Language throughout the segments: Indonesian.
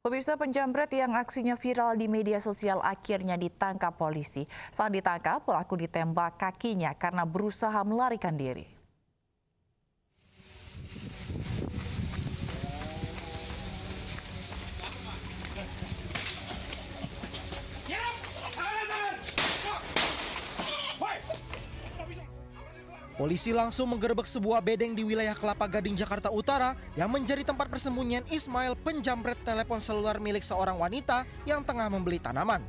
Pemirsa, penjamret yang aksinya viral di media sosial akhirnya ditangkap polisi. Saat ditangkap, pelaku ditembak kakinya karena berusaha melarikan diri. Polisi langsung menggerebek sebuah bedeng di wilayah Kelapa Gading, Jakarta Utara yang menjadi tempat persembunyian Ismail, penjamret telepon seluler milik seorang wanita yang tengah membeli tanaman.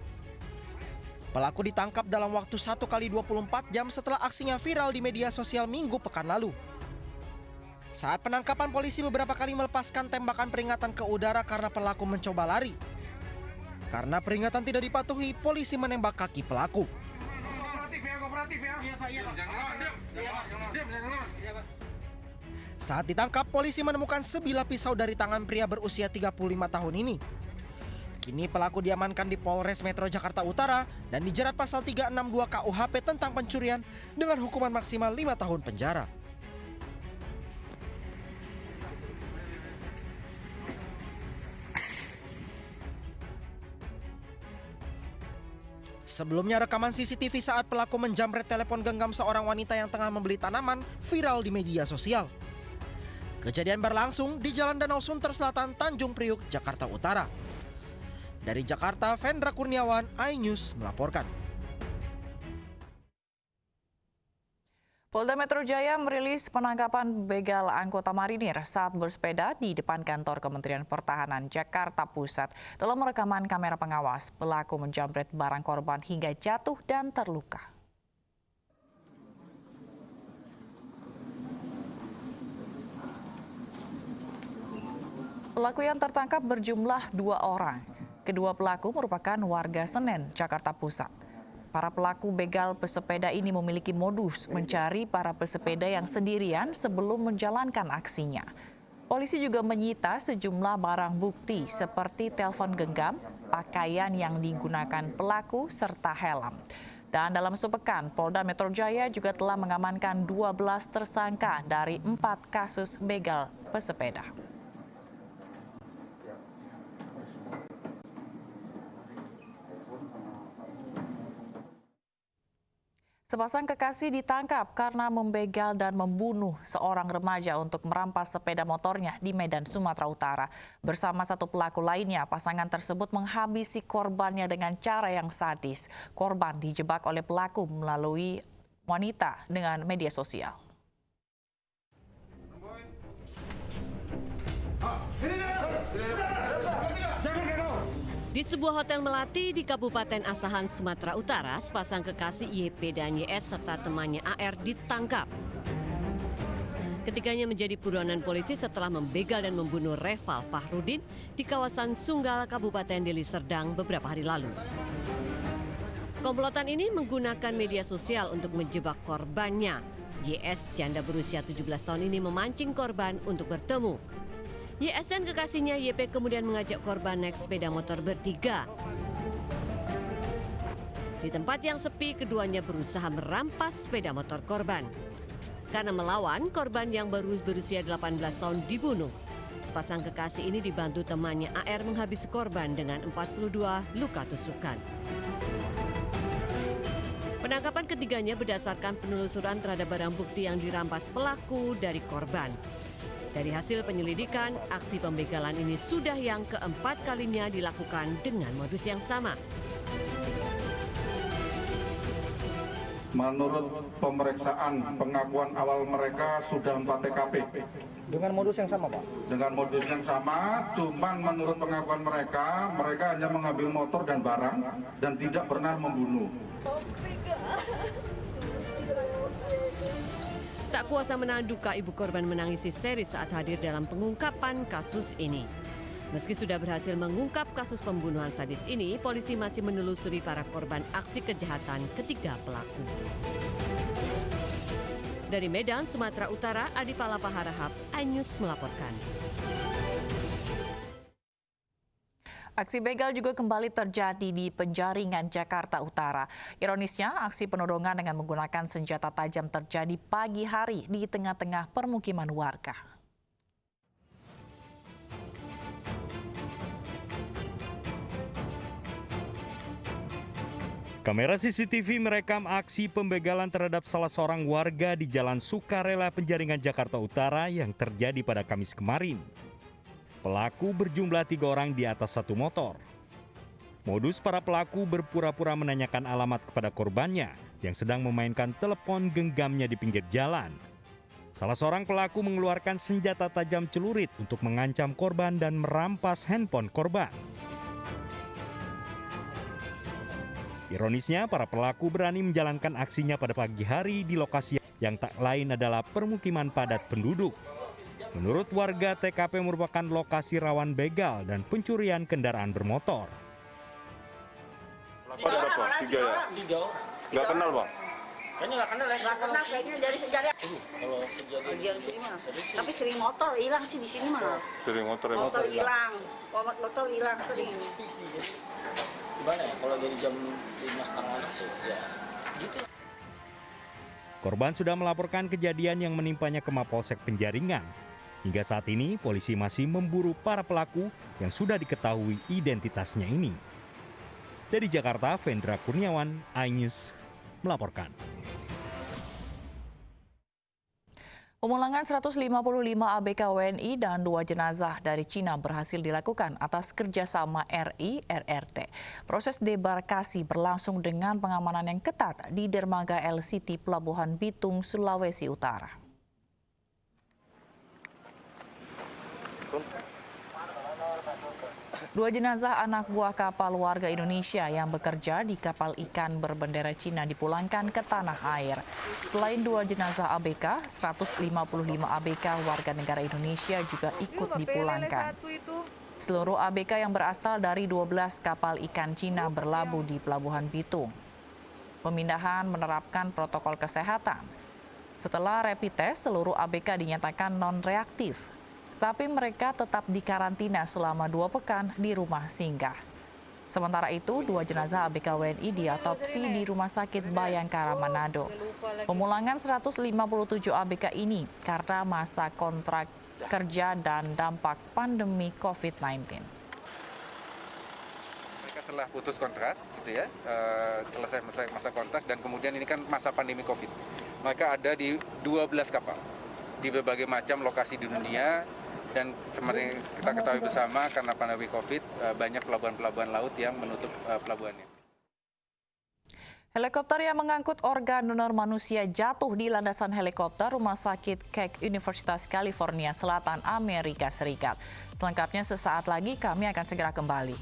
Pelaku ditangkap dalam waktu 1 kali 24 jam setelah aksinya viral di media sosial Minggu pekan lalu. Saat penangkapan, polisi beberapa kali melepaskan tembakan peringatan ke udara karena pelaku mencoba lari. Karena peringatan tidak dipatuhi, polisi menembak kaki pelaku. Saat ditangkap, polisi menemukan sebilah pisau dari tangan pria berusia 35 tahun ini. Kini pelaku diamankan di Polres Metro Jakarta Utara dan dijerat pasal 362 KUHP tentang pencurian dengan hukuman maksimal 5 tahun penjara. Sebelumnya, rekaman CCTV saat pelaku menjamret telepon genggam seorang wanita yang tengah membeli tanaman viral di media sosial. Kejadian berlangsung di Jalan Danau Sunter Selatan, Tanjung Priuk, Jakarta Utara. Dari Jakarta, Vendra Kurniawan, iNews melaporkan. Polda Metro Jaya merilis penangkapan begal anggota marinir saat bersepeda di depan kantor Kementerian Pertahanan Jakarta Pusat. Dalam rekaman kamera pengawas, pelaku menjamret barang korban hingga jatuh dan terluka. Pelaku yang tertangkap berjumlah 2 orang. Kedua pelaku merupakan warga Senen, Jakarta Pusat. Para pelaku begal pesepeda ini memiliki modus mencari para pesepeda yang sendirian sebelum menjalankan aksinya. Polisi juga menyita sejumlah barang bukti seperti telepon genggam, pakaian yang digunakan pelaku, serta helm. Dan dalam sepekan, Polda Metro Jaya juga telah mengamankan 12 tersangka dari 4 kasus begal pesepeda. Sepasang kekasih ditangkap karena membegal dan membunuh seorang remaja untuk merampas sepeda motornya di Medan, Sumatera Utara. Bersama satu pelaku lainnya, pasangan tersebut menghabisi korbannya dengan cara yang sadis. Korban dijebak oleh pelaku melalui wanita dengan media sosial. Di sebuah hotel Melati di Kabupaten Asahan, Sumatera Utara, sepasang kekasih YP dan YS serta temannya AR ditangkap. Ketiganya menjadi buronan polisi setelah membegal dan membunuh Reval Fahrudin di kawasan Sunggal, Kabupaten Deli Serdang beberapa hari lalu. Komplotan ini menggunakan media sosial untuk menjebak korbannya. YS, janda berusia 17 tahun ini, memancing korban untuk bertemu. YS dan kekasihnya YP kemudian mengajak korban naik sepeda motor bertiga. Di tempat yang sepi, keduanya berusaha merampas sepeda motor korban. Karena melawan, korban yang baru berusia 18 tahun dibunuh. Sepasang kekasih ini dibantu temannya AR menghabisi korban dengan 42 luka tusukan. Penangkapan ketiganya berdasarkan penelusuran terhadap barang bukti yang dirampas pelaku dari korban. Dari hasil penyelidikan, aksi pembegalan ini sudah yang keempat kalinya dilakukan dengan modus yang sama. Menurut pemeriksaan pengakuan awal mereka sudah 4 TKP. Dengan modus yang sama, Pak? Dengan modus yang sama, cuman menurut pengakuan mereka hanya mengambil motor dan barang dan tidak pernah membunuh. Tak kuasa menahan duka, ibu korban menangis histeris saat hadir dalam pengungkapan kasus ini. Meski sudah berhasil mengungkap kasus pembunuhan sadis ini, polisi masih menelusuri para korban aksi kejahatan ketiga pelaku. Dari Medan, Sumatera Utara, Adi Palapa Harahap, iNews melaporkan. Aksi begal juga kembali terjadi di Penjaringan, Jakarta Utara. Ironisnya, aksi penodongan dengan menggunakan senjata tajam terjadi pagi hari di tengah-tengah permukiman warga. Kamera CCTV merekam aksi pembegalan terhadap salah seorang warga di Jalan Sukarela, Penjaringan, Jakarta Utara yang terjadi pada Kamis kemarin. Pelaku berjumlah 3 orang di atas satu motor. Modus para pelaku berpura-pura menanyakan alamat kepada korbannya yang sedang memainkan telepon genggamnya di pinggir jalan. Salah seorang pelaku mengeluarkan senjata tajam celurit untuk mengancam korban dan merampas handphone korban. Ironisnya, para pelaku berani menjalankan aksinya pada pagi hari di lokasi yang tak lain adalah permukiman padat penduduk. Menurut warga, TKP merupakan lokasi rawan begal dan pencurian kendaraan bermotor. Ada berapa? 3 ya? 3. Nggak kenal, Bang? Kayaknya nggak kenal ya. Nggak kenal kayaknya dari sejarah. Kalau kejadian Di sini mah. Tapi sering motor hilang sih di sini mah. Sering motor ya? Motor hilang. Motor hilang sering. gimana ya? Kalau dari jam 5:30 tuh ya gitu. Korban sudah melaporkan kejadian yang menimpanya ke Mapolsek Penjaringan. Hingga saat ini, polisi masih memburu para pelaku yang sudah diketahui identitasnya ini. Dari Jakarta, Vendra Kurniawan, iNews melaporkan. Pemulangan 155 ABK WNI dan 2 jenazah dari Cina berhasil dilakukan atas kerjasama RI RRT. Proses debarkasi berlangsung dengan pengamanan yang ketat di dermaga LCT Pelabuhan Bitung, Sulawesi Utara. Dua jenazah anak buah kapal warga Indonesia yang bekerja di kapal ikan berbendera Cina dipulangkan ke tanah air. Selain 2 jenazah ABK, 155 ABK warga negara Indonesia juga ikut dipulangkan. Seluruh ABK yang berasal dari 12 kapal ikan Cina berlabuh di Pelabuhan Bitung. Pemindahan menerapkan protokol kesehatan. Setelah rapid test, seluruh ABK dinyatakan non-reaktif. Tetapi mereka tetap dikarantina selama 2 pekan di rumah singgah. Sementara itu, 2 jenazah ABK WNI diotopsi di Rumah Sakit Bayangkara Manado. Pemulangan 157 ABK ini karena masa kontrak kerja dan dampak pandemi COVID-19. Mereka setelah putus kontrak, gitu ya, selesai masa kontrak dan kemudian ini kan masa pandemi COVID. Mereka ada di 12 kapal di berbagai macam lokasi di dunia. Dan seperti kita ketahui bersama, karena pandemi COVID, banyak pelabuhan-pelabuhan laut yang menutup pelabuhannya. Helikopter yang mengangkut organ donor manusia jatuh di landasan helikopter Rumah Sakit Keck Universitas California Selatan, Amerika Serikat. Selengkapnya sesaat lagi, kami akan segera kembali.